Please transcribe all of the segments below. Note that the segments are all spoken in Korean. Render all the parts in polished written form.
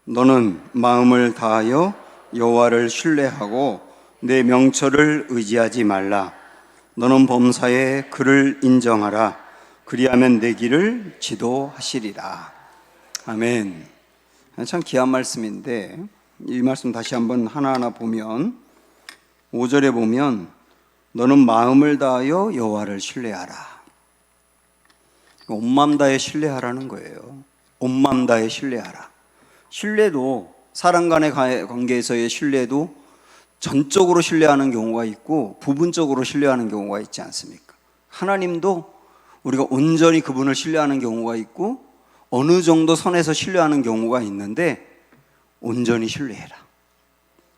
너는 마음을 다하여 여호와를 신뢰하고 내 명철을 의지하지 말라. 너는 범사에 그를 인정하라. 그리하면 내 길을 지도하시리라. 아멘. 참 귀한 말씀인데 이 말씀 다시 한번 하나하나 보면 5절에 보면 너는 마음을 다하여 여호와를 신뢰하라. 온 마음 다해 신뢰하라는 거예요. 온 마음 다해 신뢰하라. 신뢰도 사람 간의 관계에서의 신뢰도 전적으로 신뢰하는 경우가 있고 부분적으로 신뢰하는 경우가 있지 않습니까? 하나님도 우리가 온전히 그분을 신뢰하는 경우가 있고 어느 정도 선에서 신뢰하는 경우가 있는데 온전히 신뢰해라.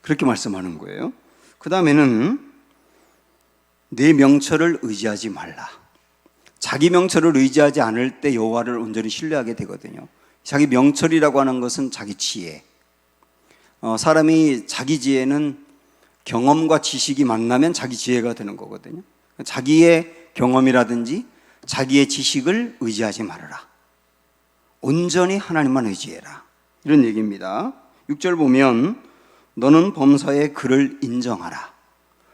그렇게 말씀하는 거예요. 그 다음에는 내 명철을 의지하지 말라. 자기 명철을 의지하지 않을 때 여호와를 온전히 신뢰하게 되거든요. 자기 명철이라고 하는 것은 자기 지혜. 사람이 자기 지혜는 경험과 지식이 만나면 자기 지혜가 되는 거거든요. 자기의 경험이라든지 자기의 지식을 의지하지 말아라. 온전히 하나님만 의지해라. 이런 얘기입니다. 6절 보면 너는 범사에 그를 인정하라.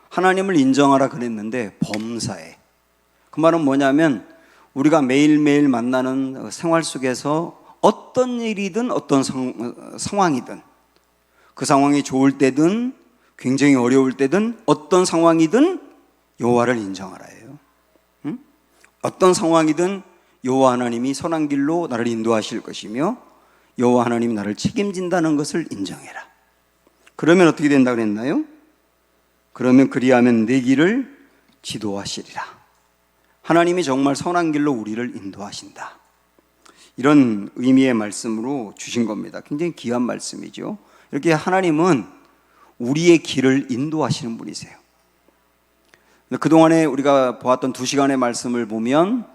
하나님을 인정하라 그랬는데 범사에. 그 말은 뭐냐면 우리가 매일매일 만나는 생활 속에서 어떤 일이든 어떤 상황이든 그 상황이 좋을 때든 굉장히 어려울 때든 어떤 상황이든 여호와를 인정하라예요. 어떤 상황이든 여호와 하나님이 선한 길로 나를 인도하실 것이며 여호와 하나님이 나를 책임진다는 것을 인정해라. 그러면 어떻게 된다고 그랬나요? 그러면 그리하면 내 길을 지도하시리라. 하나님이 정말 선한 길로 우리를 인도하신다. 이런 의미의 말씀으로 주신 겁니다. 굉장히 귀한 말씀이죠. 이렇게 하나님은 우리의 길을 인도하시는 분이세요. 그동안에 우리가 보았던 2시간의 말씀을 보면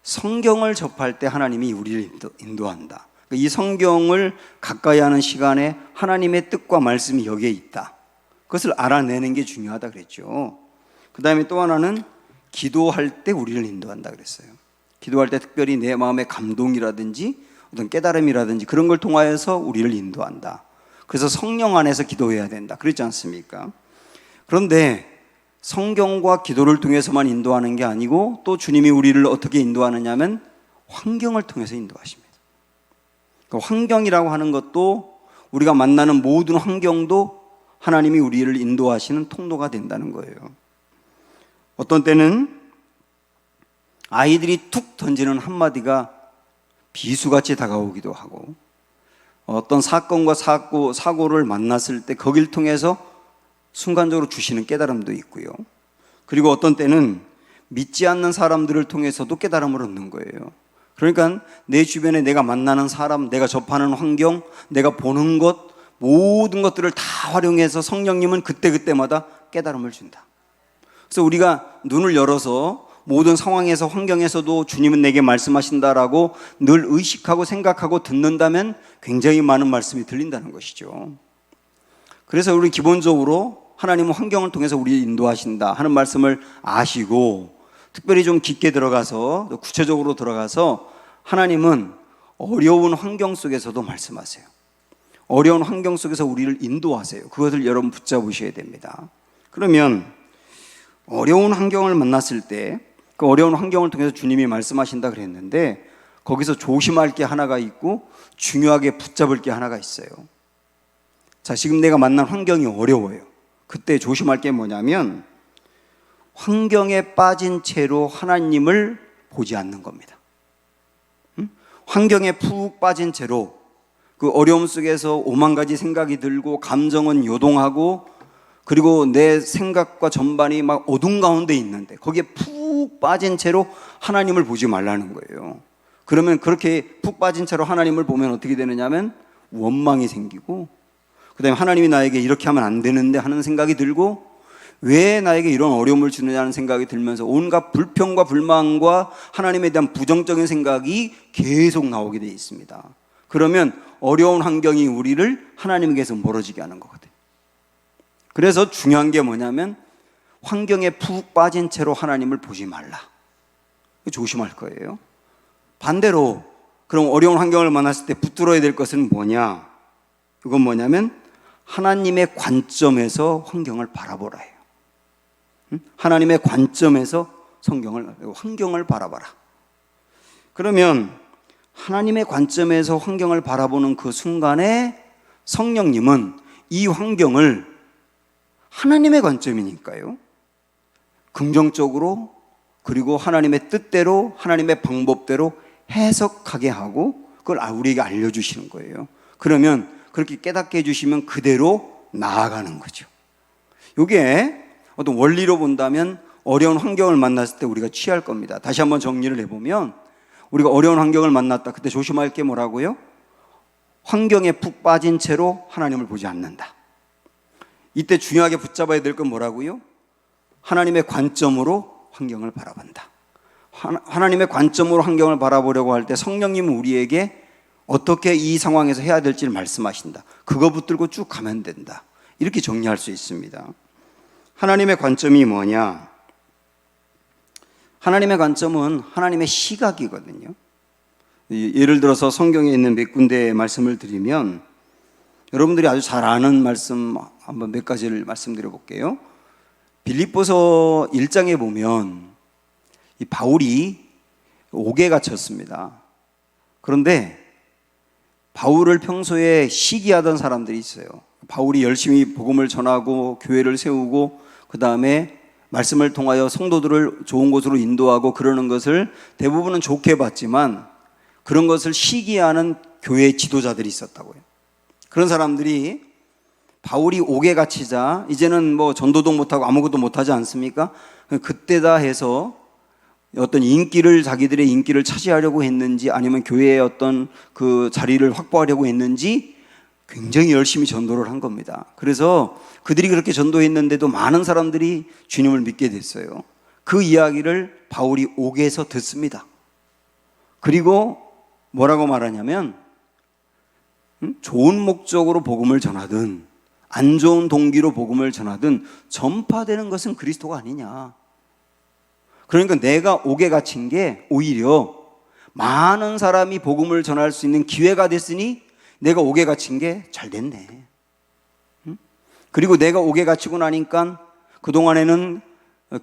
성경을 접할 때 하나님이 우리를 인도한다. 이 성경을 가까이 하는 시간에 하나님의 뜻과 말씀이 여기에 있다. 그것을 알아내는 게 중요하다 그랬죠. 그 다음에 또 하나는 기도할 때 우리를 인도한다 그랬어요. 기도할 때 특별히 내 마음의 감동이라든지 어떤 깨달음이라든지 그런 걸 통하여서 우리를 인도한다. 그래서 성령 안에서 기도해야 된다. 그렇지 않습니까? 그런데 성경과 기도를 통해서만 인도하는 게 아니고 또 주님이 우리를 어떻게 인도하느냐 하면 환경을 통해서 인도하십니다. 그 환경이라고 하는 것도 우리가 만나는 모든 환경도 하나님이 우리를 인도하시는 통로가 된다는 거예요. 어떤 때는 아이들이 툭 던지는 한마디가 비수같이 다가오기도 하고 어떤 사건과 사고를 만났을 때 거길 통해서 순간적으로 주시는 깨달음도 있고요. 그리고 어떤 때는 믿지 않는 사람들을 통해서도 깨달음을 얻는 거예요. 그러니까 내 주변에 내가 만나는 사람, 내가 접하는 환경, 내가 보는 것 모든 것들을 다 활용해서 성령님은 그때그때마다 깨달음을 준다. 그래서 우리가 눈을 열어서 모든 상황에서 환경에서도 주님은 내게 말씀하신다라고 늘 의식하고 생각하고 듣는다면 굉장히 많은 말씀이 들린다는 것이죠. 그래서 우리 기본적으로 하나님은 환경을 통해서 우리를 인도하신다 하는 말씀을 아시고 특별히 좀 깊게 들어가서 구체적으로 들어가서 하나님은 어려운 환경 속에서도 말씀하세요. 어려운 환경 속에서 우리를 인도하세요. 그것을 여러분 붙잡으셔야 됩니다. 그러면 어려운 환경을 만났을 때 그 어려운 환경을 통해서 주님이 말씀하신다 그랬는데 거기서 조심할 게 하나가 있고 중요하게 붙잡을 게 하나가 있어요. 자, 지금 내가 만난 환경이 어려워요. 그때 조심할 게 뭐냐면 환경에 빠진 채로 하나님을 보지 않는 겁니다. 환경에 푹 빠진 채로 그 어려움 속에서 오만 가지 생각이 들고 감정은 요동하고 그리고 내 생각과 전반이 막 어둠 가운데 있는데 거기에 푹 빠진 채로 하나님을 보지 말라는 거예요. 그러면 그렇게 푹 빠진 채로 하나님을 보면 어떻게 되느냐 하면 원망이 생기고 그 다음에 하나님이 나에게 이렇게 하면 안 되는데 하는 생각이 들고 왜 나에게 이런 어려움을 주느냐는 생각이 들면서 온갖 불평과 불만과 하나님에 대한 부정적인 생각이 계속 나오게 되어 있습니다. 그러면 어려운 환경이 우리를 하나님께서 멀어지게 하는 거거든요. 그래서 중요한 게 뭐냐면 환경에 푹 빠진 채로 하나님을 보지 말라. 조심할 거예요. 반대로 그럼 어려운 환경을 만났을 때 붙들어야 될 것은 뭐냐? 이건 뭐냐면 하나님의 관점에서 환경을 바라보라 해요. 하나님의 관점에서 환경을 바라봐라. 그러면 하나님의 관점에서 환경을 바라보는 그 순간에 성령님은 이 환경을 하나님의 관점이니까요, 긍정적으로, 그리고 하나님의 뜻대로, 하나님의 방법대로 해석하게 하고 그걸 우리에게 알려주시는 거예요. 그러면 그렇게 깨닫게 해주시면 그대로 나아가는 거죠. 이게 어떤 원리로 본다면 어려운 환경을 만났을 때 우리가 취할 겁니다. 다시 한번 정리를 해보면, 우리가 어려운 환경을 만났다, 그때 조심할 게 뭐라고요? 환경에 푹 빠진 채로 하나님을 보지 않는다. 이때 중요하게 붙잡아야 될 건 뭐라고요? 하나님의 관점으로 환경을 바라본다. 하나님의 관점으로 환경을 바라보려고 할 때 성령님은 우리에게 어떻게 이 상황에서 해야 될지를 말씀하신다. 그거 붙들고 쭉 가면 된다. 이렇게 정리할 수 있습니다. 하나님의 관점이 뭐냐? 하나님의 관점은 하나님의 시각이거든요. 예를 들어서 성경에 있는 몇 군데의 말씀을 드리면, 여러분들이 아주 잘 아는 말씀 한번 몇 가지를 말씀드려 볼게요. 빌립보서 1장에 보면 이 바울이 옥에 갇혔습니다. 그런데 바울을 평소에 시기하던 사람들이 있어요. 바울이 열심히 복음을 전하고 교회를 세우고 그 다음에 말씀을 통하여 성도들을 좋은 곳으로 인도하고 그러는 것을 대부분은 좋게 봤지만, 그런 것을 시기하는 교회 지도자들이 있었다고요. 그런 사람들이 바울이 옥에 갇히자 이제는 뭐 전도도 못하고 아무것도 못하지 않습니까? 그때다 해서 어떤 자기들의 인기를 차지하려고 했는지, 아니면 교회의 어떤 그 자리를 확보하려고 했는지 굉장히 열심히 전도를 한 겁니다. 그래서 그들이 그렇게 전도했는데도 많은 사람들이 주님을 믿게 됐어요. 그 이야기를 바울이 옥에서 듣습니다. 그리고 뭐라고 말하냐면, 좋은 목적으로 복음을 전하든 안 좋은 동기로 복음을 전하든 전파되는 것은 그리스도가 아니냐. 그러니까 내가 옥에 갇힌 게 오히려 많은 사람이 복음을 전할 수 있는 기회가 됐으니 내가 옥에 갇힌 게 잘 됐네. 그리고 내가 옥에 갇히고 나니까 그동안에는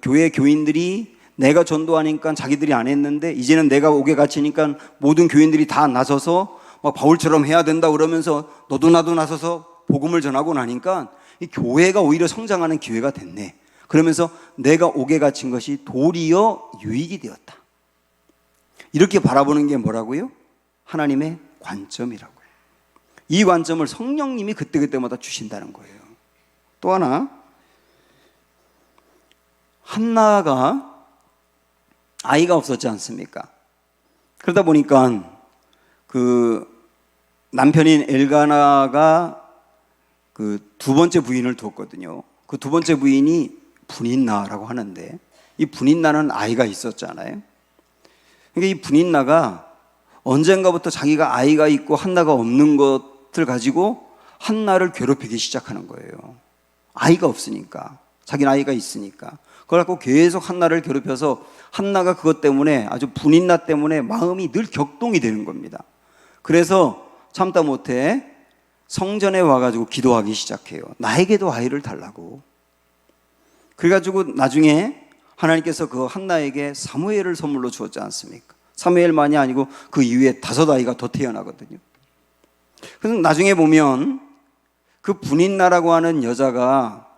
교회 교인들이 내가 전도하니까 자기들이 안 했는데, 이제는 내가 옥에 갇히니까 모든 교인들이 다 나서서 막 바울처럼 해야 된다 그러면서 너도 나도 나서서 복음을 전하고 나니까 이 교회가 오히려 성장하는 기회가 됐네. 그러면서 내가 옥에 갇힌 것이 도리어 유익이 되었다. 이렇게 바라보는 게 뭐라고요? 하나님의 관점이라고요. 이 관점을 성령님이 그때그때마다 주신다는 거예요. 또 하나, 한나가 아이가 없었지 않습니까? 그러다 보니까 그 남편인 엘가나가 그 두 번째 부인을 뒀거든요. 그 두 번째 부인이 분인나라고 하는데, 이 분인나는 아이가 있었잖아요. 그러니까 이 분인나가 언젠가부터 자기가 아이가 있고 한나가 없는 것을 가지고 한나를 괴롭히기 시작하는 거예요. 아이가 없으니까, 자기는 아이가 있으니까. 그걸 갖고 계속 한나를 괴롭혀서 한나가 그것 때문에, 아주 분인나 때문에 마음이 늘 격동이 되는 겁니다. 그래서 참다 못해 성전에 와가지고 기도하기 시작해요. 나에게도 아이를 달라고. 그래가지고 나중에 하나님께서 그 한나에게 사무엘을 선물로 주었지 않습니까? 사무엘만이 아니고 그 이후에 5아이가 더 태어나거든요. 그래서 나중에 보면 그 분인나라고 하는 여자가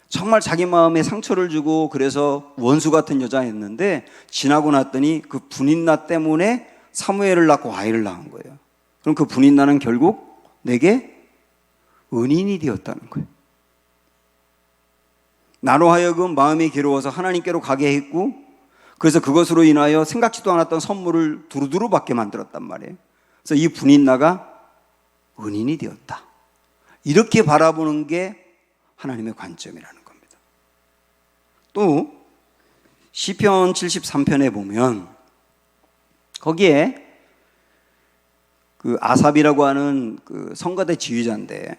정말 자기 마음에 상처를 주고 그래서 원수 같은 여자였는데, 지나고 났더니 그 분인나 때문에 사무엘을 낳고 아이를 낳은 거예요. 그럼 그 분인나는 결국 내게 은인이 되었다는 거예요. 나로 하여금 마음이 괴로워서 하나님께로 가게 했고, 그래서 그것으로 인하여 생각지도 않았던 선물을 두루두루 받게 만들었단 말이에요. 그래서 이 분인나가 은인이 되었다. 이렇게 바라보는 게 하나님의 관점이라는 겁니다. 또 시편 73편에 보면 거기에 그 아삽이라고 하는 그 성가대 지휘자인데,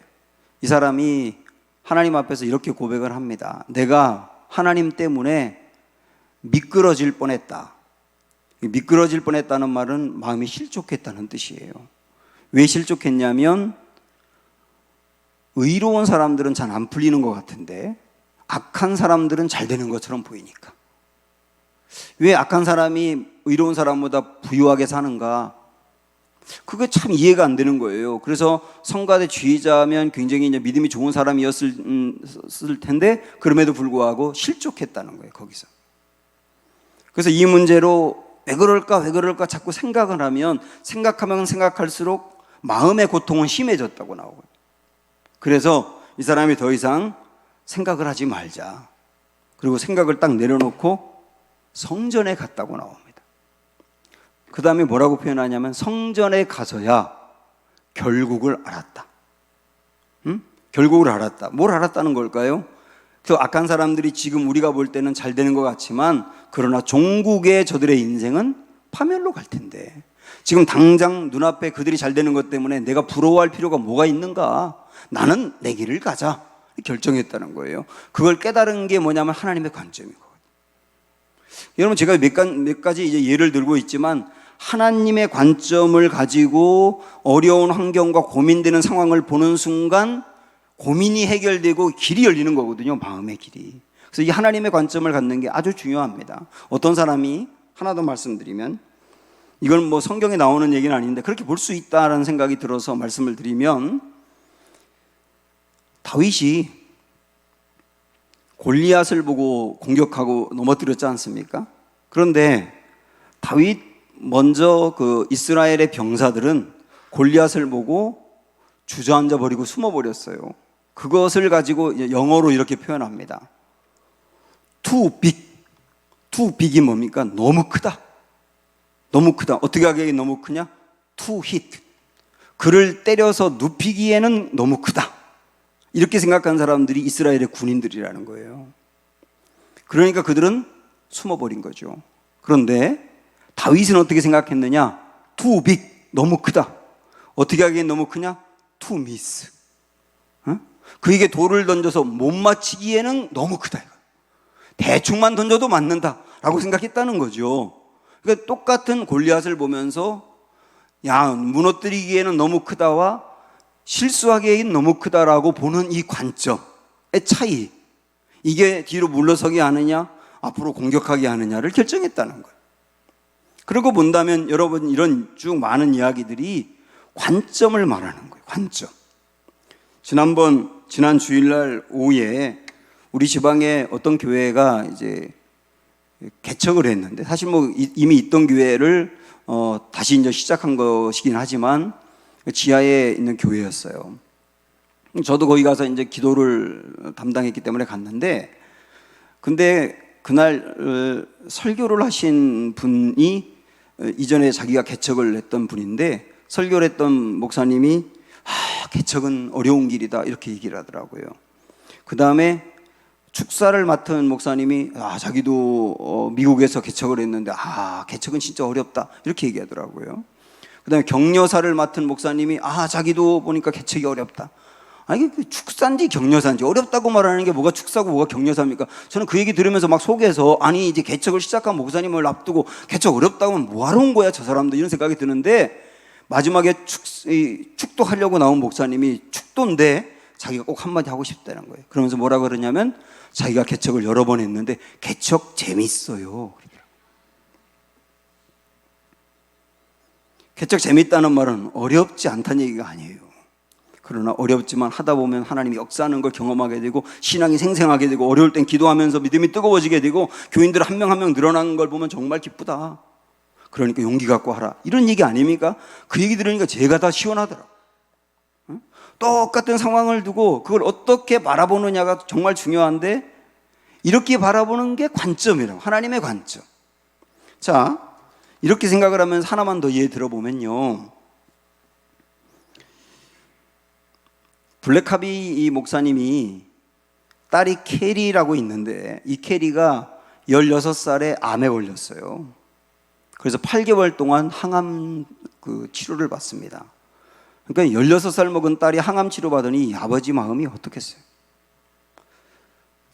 이 사람이 하나님 앞에서 이렇게 고백을 합니다. 내가 하나님 때문에 미끄러질 뻔했다. 미끄러질 뻔했다는 말은 마음이 실족했다는 뜻이에요. 왜 실족했냐면 의로운 사람들은 잘 안 풀리는 것 같은데 악한 사람들은 잘 되는 것처럼 보이니까. 왜 악한 사람이 의로운 사람보다 부유하게 사는가? 그게 참 이해가 안 되는 거예요. 그래서 성가대 지휘자면 굉장히 이제 믿음이 좋은 사람이었을 텐데 그럼에도 불구하고 실족했다는 거예요, 거기서. 그래서 이 문제로 왜 그럴까 자꾸 생각을 하면 생각하면 생각할수록 마음의 고통은 심해졌다고 나오고요. 그래서 이 사람이 더 이상 생각을 하지 말자. 그리고 생각을 딱 내려놓고 성전에 갔다고 나옵니다. 그 다음에 뭐라고 표현하냐면 성전에 가서야 결국을 알았다. 결국을 알았다. 뭘 알았다는 걸까요? 그 악한 사람들이 지금 우리가 볼 때는 잘 되는 것 같지만 그러나 종국의 저들의 인생은 파멸로 갈 텐데 지금 당장 눈앞에 그들이 잘 되는 것 때문에 내가 부러워할 필요가 뭐가 있는가? 나는 내 길을 가자 결정했다는 거예요. 그걸 깨달은 게 뭐냐면 하나님의 관점이거든요. 여러분 제가 몇 가지 이제 예를 들고 있지만 하나님의 관점을 가지고 어려운 환경과 고민되는 상황을 보는 순간 고민이 해결되고 길이 열리는 거거든요. 마음의 길이. 그래서 이 하나님의 관점을 갖는 게 아주 중요합니다. 어떤 사람이 하나 더 말씀드리면 이건 뭐 성경에 나오는 얘기는 아닌데 그렇게 볼 수 있다라는 생각이 들어서 말씀을 드리면 다윗이 골리앗을 보고 공격하고 넘어뜨렸지 않습니까? 그런데 다윗 먼저 그 이스라엘의 병사들은 골리앗을 보고 주저앉아 버리고 숨어 버렸어요. 그것을 가지고 영어로 이렇게 표현합니다. Too big. Too big이 뭡니까? 너무 크다. 너무 크다. 어떻게 하기에 너무 크냐? Too hit. 그를 때려서 눕히기에는 너무 크다. 이렇게 생각한 사람들이 이스라엘의 군인들이라는 거예요. 그러니까 그들은 숨어버린 거죠. 그런데 다윗은 어떻게 생각했느냐? Too big, 너무 크다. 어떻게 하기엔 너무 크냐? Too miss. 그에게 돌을 던져서 못 맞히기에는 너무 크다. 대충만 던져도 맞는다라고 생각했다는 거죠. 그러니까 똑같은 골리앗을 보면서 야, 무너뜨리기에는 너무 크다와 실수하기에는 너무 크다라고 보는 이 관점의 차이, 이게 뒤로 물러서게 하느냐 앞으로 공격하게 하느냐를 결정했다는 거예요. 그러고 본다면 여러분 이런 쭉 많은 이야기들이 관점을 말하는 거예요. 관점. 지난 주일날 오후에 우리 지방에 어떤 교회가 이제 개척을 했는데 사실 뭐 이미 있던 교회를 다시 이제 시작한 것이긴 하지만 지하에 있는 교회였어요. 저도 거기 가서 이제 기도를 담당했기 때문에 갔는데, 근데 그날 설교를 하신 분이 이전에 자기가 개척을 했던 분인데 설교를 했던 목사님이 개척은 어려운 길이다 이렇게 얘기를 하더라고요. 그 다음에 축사를 맡은 목사님이 자기도 미국에서 개척을 했는데 개척은 진짜 어렵다 이렇게 얘기하더라고요. 그 다음에 격려사를 맡은 목사님이 자기도 보니까 개척이 어렵다. 아니 그 축사인지 격려사인지 어렵다고 말하는 게 뭐가 축사고 뭐가 격려사입니까? 저는 그 얘기 들으면서 막 속에서 아니 이제 개척을 시작한 목사님을 앞두고 개척 어렵다고 하면 뭐하러 온 거야 저 사람도 이런 생각이 드는데 마지막에 축도하려고 나온 목사님이 축도인데 자기가 꼭 한마디 하고 싶다는 거예요. 그러면서 뭐라고 그러냐면 자기가 개척을 여러 번 했는데 개척 재밌어요. 개척 재밌다는 말은 어렵지 않다는 얘기가 아니에요. 그러나 어렵지만 하다 보면 하나님이 역사하는 걸 경험하게 되고 신앙이 생생하게 되고 어려울 땐 기도하면서 믿음이 뜨거워지게 되고 교인들 한 명 한 명 늘어나는 걸 보면 정말 기쁘다. 그러니까 용기 갖고 하라. 이런 얘기 아닙니까? 그 얘기 들으니까 제가 다 시원하더라고요. 똑같은 상황을 두고 그걸 어떻게 바라보느냐가 정말 중요한데 이렇게 바라보는 게 관점이라고. 하나님의 관점. 자, 이렇게 생각을 하면서 하나만 더 예를 들어보면요. 블랙카비 이 목사님이 딸이 캐리라고 있는데 이 캐리가 16살에 암에 걸렸어요. 그래서 8개월 동안 항암 치료를 받습니다. 그러니까 16살 먹은 딸이 항암 치료 받으니 아버지 마음이 어떻겠어요?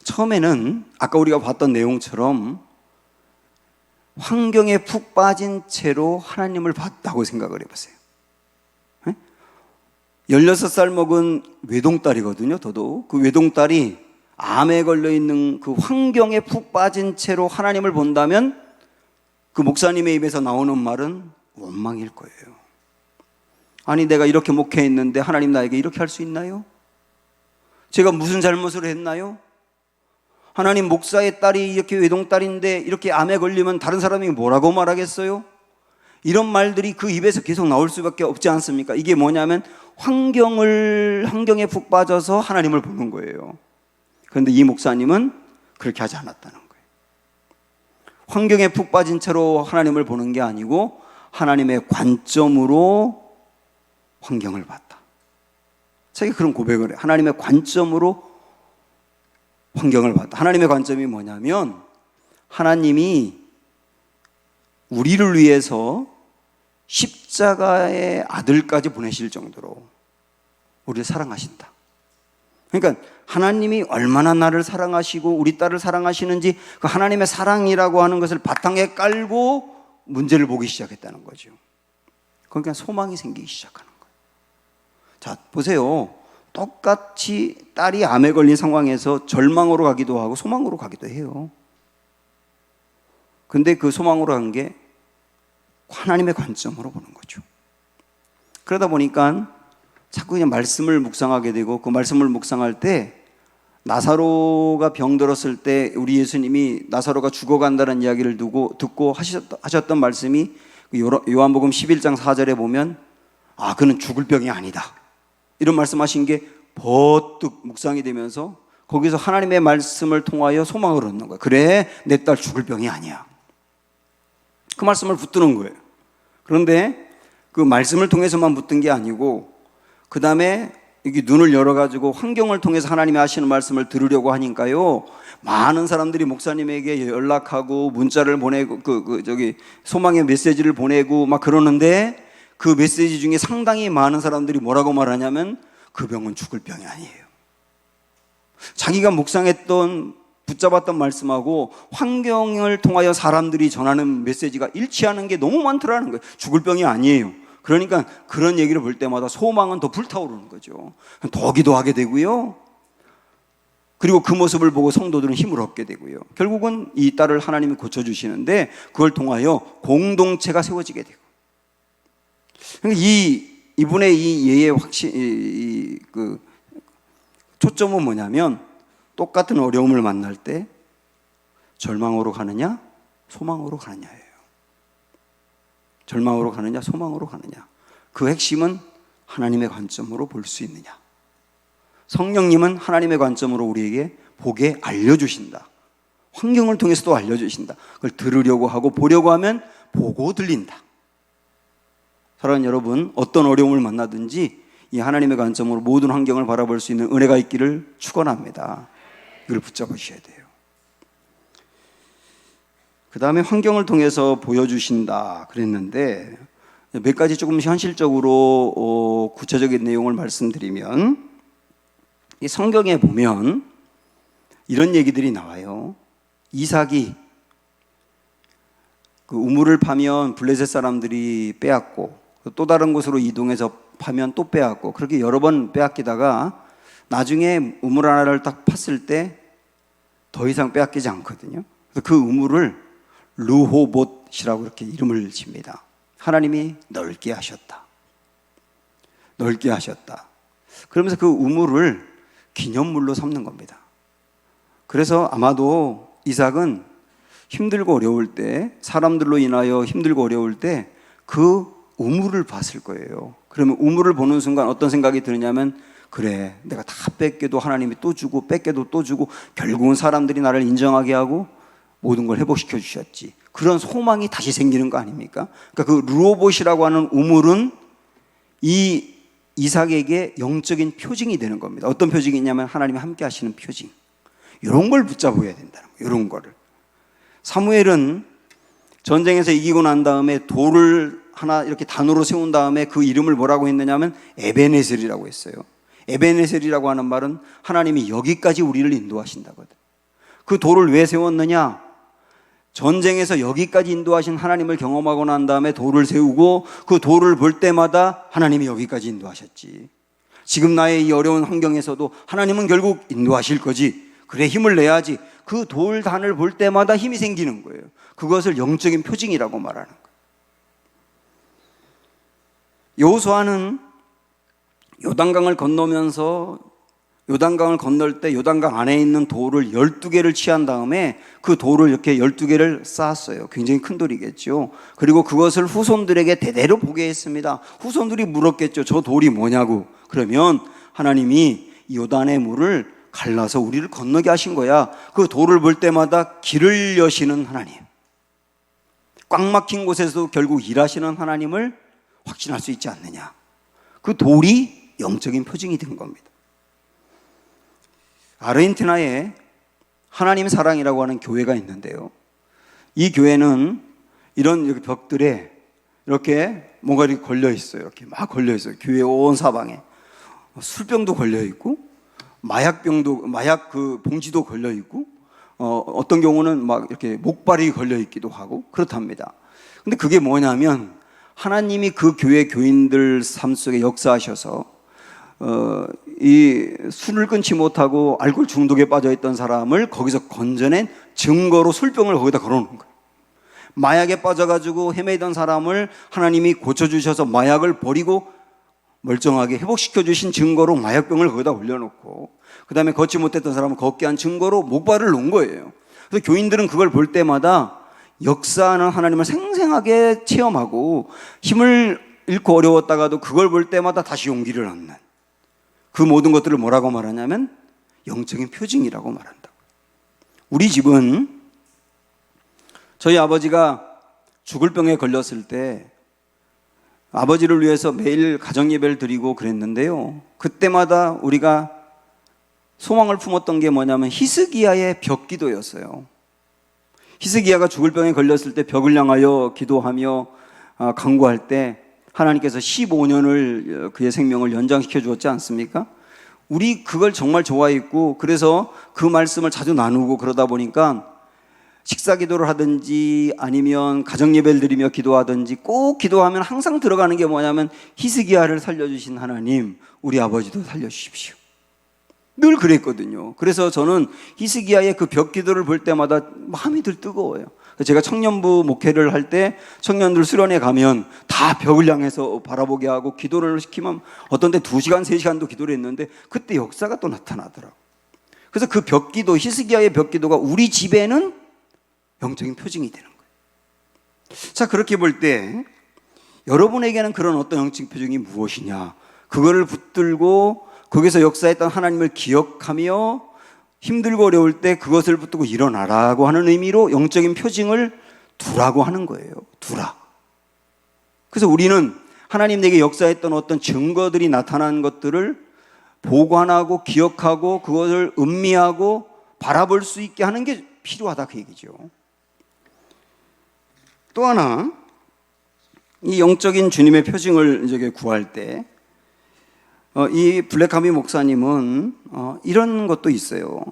처음에는 아까 우리가 봤던 내용처럼 환경에 푹 빠진 채로 하나님을 봤다고 생각을 해보세요. 16살 먹은 외동딸이거든요. 더더욱 그 외동딸이 암에 걸려있는 그 환경에 푹 빠진 채로 하나님을 본다면 그 목사님의 입에서 나오는 말은 원망일 거예요. 아니 내가 이렇게 목회했는데 하나님 나에게 이렇게 할 수 있나요? 제가 무슨 잘못을 했나요? 하나님 목사의 딸이 이렇게 외동딸인데 이렇게 암에 걸리면 다른 사람이 뭐라고 말하겠어요? 이런 말들이 그 입에서 계속 나올 수밖에 없지 않습니까? 이게 뭐냐면 환경에 푹 빠져서 하나님을 보는 거예요. 그런데 이 목사님은 그렇게 하지 않았다는 거예요. 환경에 푹 빠진 채로 하나님을 보는 게 아니고 하나님의 관점으로 환경을 봤다. 자기가 그런 고백을 해요. 하나님의 관점으로 환경을 봤다. 하나님의 관점이 뭐냐면 하나님이 우리를 위해서 십자가의 아들까지 보내실 정도로 우리를 사랑하신다. 그러니까 하나님이 얼마나 나를 사랑하시고 우리 딸을 사랑하시는지 그 하나님의 사랑이라고 하는 것을 바탕에 깔고 문제를 보기 시작했다는 거죠. 그러니까 소망이 생기기 시작하는 거예요. 자, 보세요. 똑같이 딸이 암에 걸린 상황에서 절망으로 가기도 하고 소망으로 가기도 해요. 근데 그 소망으로 간 게 하나님의 관점으로 보는 거죠. 그러다 보니까 자꾸 그냥 말씀을 묵상하게 되고 그 말씀을 묵상할 때 나사로가 병들었을 때 우리 예수님이 나사로가 죽어간다는 이야기를 듣고 하셨던 말씀이 요한복음 11장 4절에 보면 그는 죽을 병이 아니다. 이런 말씀하신 게 버뜩 묵상이 되면서 거기서 하나님의 말씀을 통하여 소망을 얻는 거예요. 그래, 내 딸 죽을 병이 아니야. 그 말씀을 붙드는 거예요. 그런데 그 말씀을 통해서만 붙든 게 아니고 그 다음에 여기 눈을 열어가지고 환경을 통해서 하나님이 하시는 말씀을 들으려고 하니까요, 많은 사람들이 목사님에게 연락하고 문자를 보내고 소망의 메시지를 보내고 막 그러는데 그 메시지 중에 상당히 많은 사람들이 뭐라고 말하냐면 그 병은 죽을 병이 아니에요. 자기가 묵상했던 붙잡았던 말씀하고 환경을 통하여 사람들이 전하는 메시지가 일치하는 게 너무 많더라는 거예요. 죽을 병이 아니에요. 그러니까 그런 얘기를 볼 때마다 소망은 더 불타오르는 거죠. 더 기도하게 되고요. 그리고 그 모습을 보고 성도들은 힘을 얻게 되고요. 결국은 이 딸을 하나님이 고쳐주시는데 그걸 통하여 공동체가 세워지게 되고. 그러니까 이분의 이 예의 초점은 뭐냐면 똑같은 어려움을 만날 때 절망으로 가느냐 소망으로 가느냐예요. 절망으로 가느냐 소망으로 가느냐. 그 핵심은 하나님의 관점으로 볼 수 있느냐. 성령님은 하나님의 관점으로 우리에게 보게 알려주신다. 환경을 통해서도 알려주신다. 그걸 들으려고 하고 보려고 하면 보고 들린다. 사랑하는 여러분, 어떤 어려움을 만나든지 이 하나님의 관점으로 모든 환경을 바라볼 수 있는 은혜가 있기를 축원합니다. 이걸 붙잡으셔야 돼요. 그 다음에 환경을 통해서 보여주신다 그랬는데 몇 가지 조금 현실적으로 구체적인 내용을 말씀드리면 이 성경에 보면 이런 얘기들이 나와요. 이삭이 그 우물을 파면 블레셋 사람들이 빼앗고 또 다른 곳으로 이동해서 파면 또 빼앗고 그렇게 여러 번 빼앗기다가 나중에 우물 하나를 딱 팠을 때 더 이상 빼앗기지 않거든요. 그래서 그 우물을 르호봇이라고 이렇게 이름을 집니다. 하나님이 넓게 하셨다. 넓게 하셨다. 그러면서 그 우물을 기념물로 삼는 겁니다. 그래서 아마도 이삭은 힘들고 어려울 때, 사람들로 인하여 힘들고 어려울 때 그 우물을 봤을 거예요. 그러면 우물을 보는 순간 어떤 생각이 드느냐면 그래, 내가 다 뺏겨도 하나님이 또 주고 뺏겨도 또 주고 결국은 사람들이 나를 인정하게 하고 모든 걸 회복시켜 주셨지. 그런 소망이 다시 생기는 거 아닙니까? 그러니까 그 르호봇이라고 하는 우물은 이 이삭에게 영적인 표징이 되는 겁니다. 어떤 표징이냐면 하나님이 함께 하시는 표징. 이런 걸 붙잡아야 된다는 거예요. 이런 거를. 사무엘은 전쟁에서 이기고 난 다음에 돌을 하나 이렇게 단으로 세운 다음에 그 이름을 뭐라고 했느냐면 에베네셀이라고 했어요. 에베네셀이라고 하는 말은 하나님이 여기까지 우리를 인도하신다거든. 그 돌을 왜 세웠느냐? 전쟁에서 여기까지 인도하신 하나님을 경험하고 난 다음에 돌을 세우고 그 돌을 볼 때마다 하나님이 여기까지 인도하셨지. 지금 나의 이 어려운 환경에서도 하나님은 결국 인도하실 거지. 그래, 힘을 내야지. 그 돌단을 볼 때마다 힘이 생기는 거예요. 그것을 영적인 표징이라고 말하는 거예요. 여호수아는 요단강을 건너면서 요단강을 건널 때 요단강 안에 있는 돌을 12개를 취한 다음에 그 돌을 이렇게 12개를 쌓았어요. 굉장히 큰 돌이겠죠. 그리고 그것을 후손들에게 대대로 보게 했습니다. 후손들이 물었겠죠. 저 돌이 뭐냐고. 그러면 하나님이 요단의 물을 갈라서 우리를 건너게 하신 거야. 그 돌을 볼 때마다 길을 여시는 하나님, 꽉 막힌 곳에서도 결국 일하시는 하나님을 확신할 수 있지 않느냐. 그 돌이 영적인 표징이 된 겁니다. 아르헨티나에 하나님 사랑이라고 하는 교회가 있는데요, 이 교회는 이런 벽들에 이렇게 뭔가 이렇게 걸려 있어요. 이렇게 막 걸려 있어요. 교회 온 사방에 술병도 걸려 있고 마약병도, 마약 그 봉지도 걸려 있고 어떤 경우는 막 이렇게 목발이 걸려 있기도 하고 그렇답니다. 근데 그게 뭐냐면 하나님이 그 교회 교인들 삶 속에 역사하셔서 이 술을 끊지 못하고 알코올 중독에 빠져있던 사람을 거기서 건져낸 증거로 술병을 거기다 걸어놓은 거예요. 마약에 빠져가지고 헤매던 사람을 하나님이 고쳐주셔서 마약을 버리고 멀쩡하게 회복시켜주신 증거로 마약병을 거기다 올려놓고, 그 다음에 걷지 못했던 사람을 걷게 한 증거로 목발을 놓은 거예요. 그래서 교인들은 그걸 볼 때마다 역사하는 하나님을 생생하게 체험하고 힘을 잃고 어려웠다가도 그걸 볼 때마다 다시 용기를 얻는, 그 모든 것들을 뭐라고 말하냐면 영적인 표징이라고 말한다. 우리 집은 저희 아버지가 죽을 병에 걸렸을 때 아버지를 위해서 매일 가정예배를 드리고 그랬는데요, 그때마다 우리가 소망을 품었던 게 뭐냐면 히스기야의 벽기도였어요. 히스기야가 죽을 병에 걸렸을 때 벽을 향하여 기도하며 간구할 때 하나님께서 15년을 그의 생명을 연장시켜 주었지 않습니까? 우리 그걸 정말 좋아했고, 그래서 그 말씀을 자주 나누고 그러다 보니까 식사 기도를 하든지 아니면 가정 예배를 드리며 기도하든지 꼭 기도하면 항상 들어가는 게 뭐냐면 히스기야를 살려주신 하나님, 우리 아버지도 살려주십시오. 늘 그랬거든요. 그래서 저는 히스기야의 그 벽 기도를 볼 때마다 마음이 늘 뜨거워요. 제가 청년부 목회를 할 때 청년들 수련회 가면 다 벽을 향해서 바라보게 하고 기도를 시키면 어떤 때 2시간, 3시간도 기도를 했는데 그때 역사가 또 나타나더라고요. 그래서 그 벽 기도, 히스기야의 벽 기도가 우리 집에는 영적인 표징이 되는 거예요. 자, 그렇게 볼 때 여러분에게는 그런 어떤 영적인 표징이 무엇이냐, 그거를 붙들고 거기서 역사했던 하나님을 기억하며 힘들고 어려울 때 그것을 붙들고 일어나라고 하는 의미로 영적인 표징을 두라고 하는 거예요. 두라. 그래서 우리는 하나님 내게 역사했던 어떤 증거들이 나타난 것들을 보관하고 기억하고 그것을 음미하고 바라볼 수 있게 하는 게 필요하다, 그 얘기죠. 또 하나, 이 영적인 주님의 표징을 이제 구할 때 이 블랙하미 목사님은 이런 것도 있어요.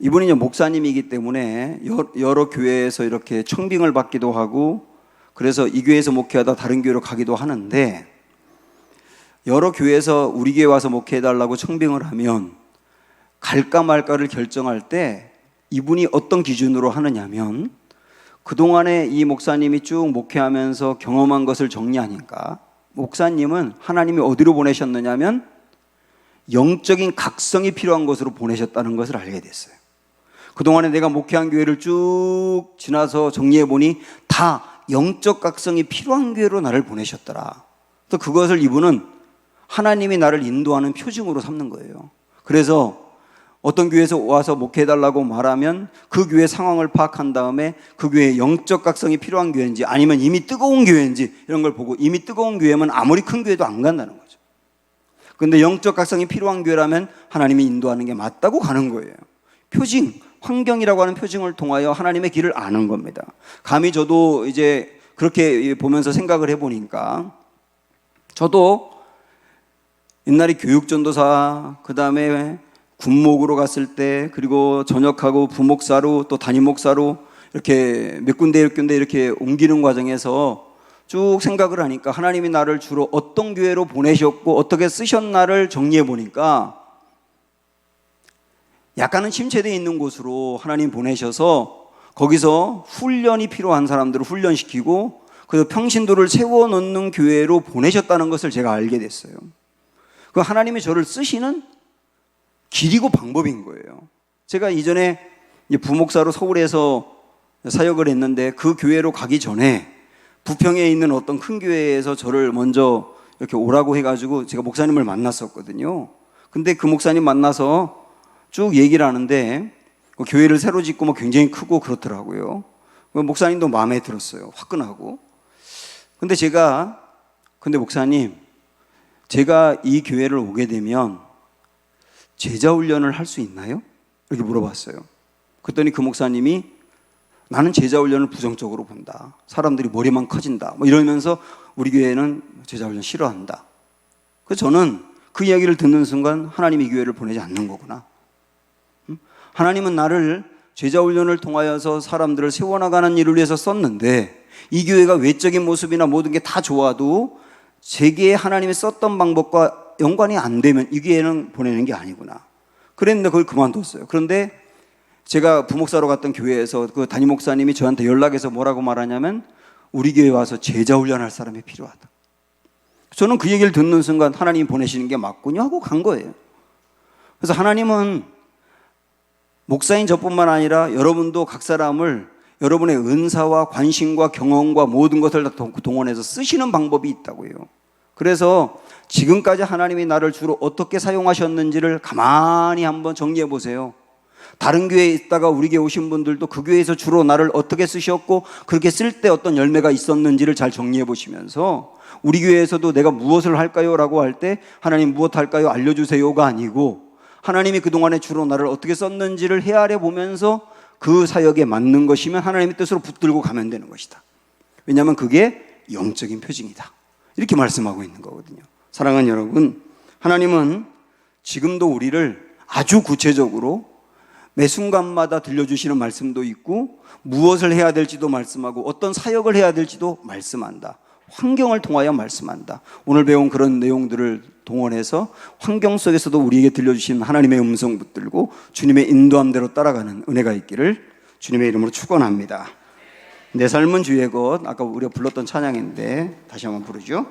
이분이 이제 목사님이기 때문에 여러 교회에서 이렇게 청빙을 받기도 하고, 그래서 이 교회에서 목회하다 다른 교회로 가기도 하는데, 여러 교회에서 우리 교회 와서 목회해달라고 청빙을 하면 갈까 말까를 결정할 때 이분이 어떤 기준으로 하느냐면, 그동안에 이 목사님이 쭉 목회하면서 경험한 것을 정리하니까 목사님은 하나님이 어디로 보내셨느냐면 영적인 각성이 필요한 곳으로 보내셨다는 것을 알게 됐어요. 그동안에 내가 목회한 교회를 쭉 지나서 정리해 보니 다 영적 각성이 필요한 교회로 나를 보내셨더라. 또 그것을 이분은 하나님이 나를 인도하는 표징으로 삼는 거예요. 그래서 어떤 교회에서 와서 목회해달라고 말하면 그 교회 상황을 파악한 다음에 그 교회에 영적 각성이 필요한 교회인지 아니면 이미 뜨거운 교회인지 이런 걸 보고, 이미 뜨거운 교회면 아무리 큰 교회도 안 간다는 거죠. 그런데 영적 각성이 필요한 교회라면 하나님이 인도하는 게 맞다고 가는 거예요. 표징, 환경이라고 하는 표징을 통하여 하나님의 길을 아는 겁니다. 감히 저도 이제 그렇게 보면서 생각을 해보니까, 저도 옛날에 교육전도사, 그 다음에 군목으로 갔을 때, 그리고 전역하고 부목사로 또 담임목사로 이렇게 몇 군데 이렇게 옮기는 과정에서 쭉 생각을 하니까 하나님이 나를 주로 어떤 교회로 보내셨고 어떻게 쓰셨나를 정리해 보니까 약간은 침체되어 있는 곳으로 하나님 보내셔서 거기서 훈련이 필요한 사람들을 훈련시키고 그래서 평신도를 세워놓는 교회로 보내셨다는 것을 제가 알게 됐어요. 그 하나님이 저를 쓰시는 길이고 방법인 거예요. 제가 이전에 부목사로 서울에서 사역을 했는데 그 교회로 가기 전에 부평에 있는 어떤 큰 교회에서 저를 먼저 이렇게 오라고 해가지고 제가 목사님을 만났었거든요. 근데 그 목사님 만나서 쭉 얘기를 하는데 그 교회를 새로 짓고 뭐 굉장히 크고 그렇더라고요. 그 목사님도 마음에 들었어요. 화끈하고. 근데 목사님, 제가 이 교회를 오게 되면 제자 훈련을 할 수 있나요? 이렇게 물어봤어요. 그랬더니 그 목사님이 나는 제자 훈련을 부정적으로 본다. 사람들이 머리만 커진다. 뭐 이러면서 우리 교회는 제자 훈련 싫어한다. 그래서 저는 그 이야기를 듣는 순간 하나님이 이 교회를 보내지 않는 거구나. 하나님은 나를 제자 훈련을 통하여서 사람들을 세워나가는 일을 위해서 썼는데 이 교회가 외적인 모습이나 모든 게 다 좋아도 제게 하나님이 썼던 방법과 연관이 안 되면 이 교회는 보내는 게 아니구나. 그랬는데 그걸 그만뒀어요. 그런데 제가 부목사로 갔던 교회에서 그 담임 목사님이 저한테 연락해서 뭐라고 말하냐면 우리 교회에 와서 제자 훈련할 사람이 필요하다. 저는 그 얘기를 듣는 순간 하나님이 보내시는 게 맞군요 하고 간 거예요. 그래서 하나님은 목사인 저뿐만 아니라 여러분도 각 사람을 여러분의 은사와 관심과 경험과 모든 것을 다 동원해서 쓰시는 방법이 있다고요. 그래서 지금까지 하나님이 나를 주로 어떻게 사용하셨는지를 가만히 한번 정리해 보세요. 다른 교회에 있다가 우리 교회 오신 분들도 그 교회에서 주로 나를 어떻게 쓰셨고 그렇게 쓸 때 어떤 열매가 있었는지를 잘 정리해 보시면서 우리 교회에서도 내가 무엇을 할까요? 라고 할 때 하나님 무엇 할까요? 알려주세요가 아니고 하나님이 그동안에 주로 나를 어떻게 썼는지를 헤아려 보면서 그 사역에 맞는 것이면 하나님의 뜻으로 붙들고 가면 되는 것이다. 왜냐하면 그게 영적인 표징이다. 이렇게 말씀하고 있는 거거든요. 사랑하는 여러분, 하나님은 지금도 우리를 아주 구체적으로 매 순간마다 들려주시는 말씀도 있고 무엇을 해야 될지도 말씀하고 어떤 사역을 해야 될지도 말씀한다. 환경을 통하여 말씀한다. 오늘 배운 그런 내용들을 동원해서 환경 속에서도 우리에게 들려주신 하나님의 음성 붙들고 주님의 인도함대로 따라가는 은혜가 있기를 주님의 이름으로 축원합니다. 내 삶은 주의 것, 아까 우리가 불렀던 찬양인데 다시 한번 부르죠.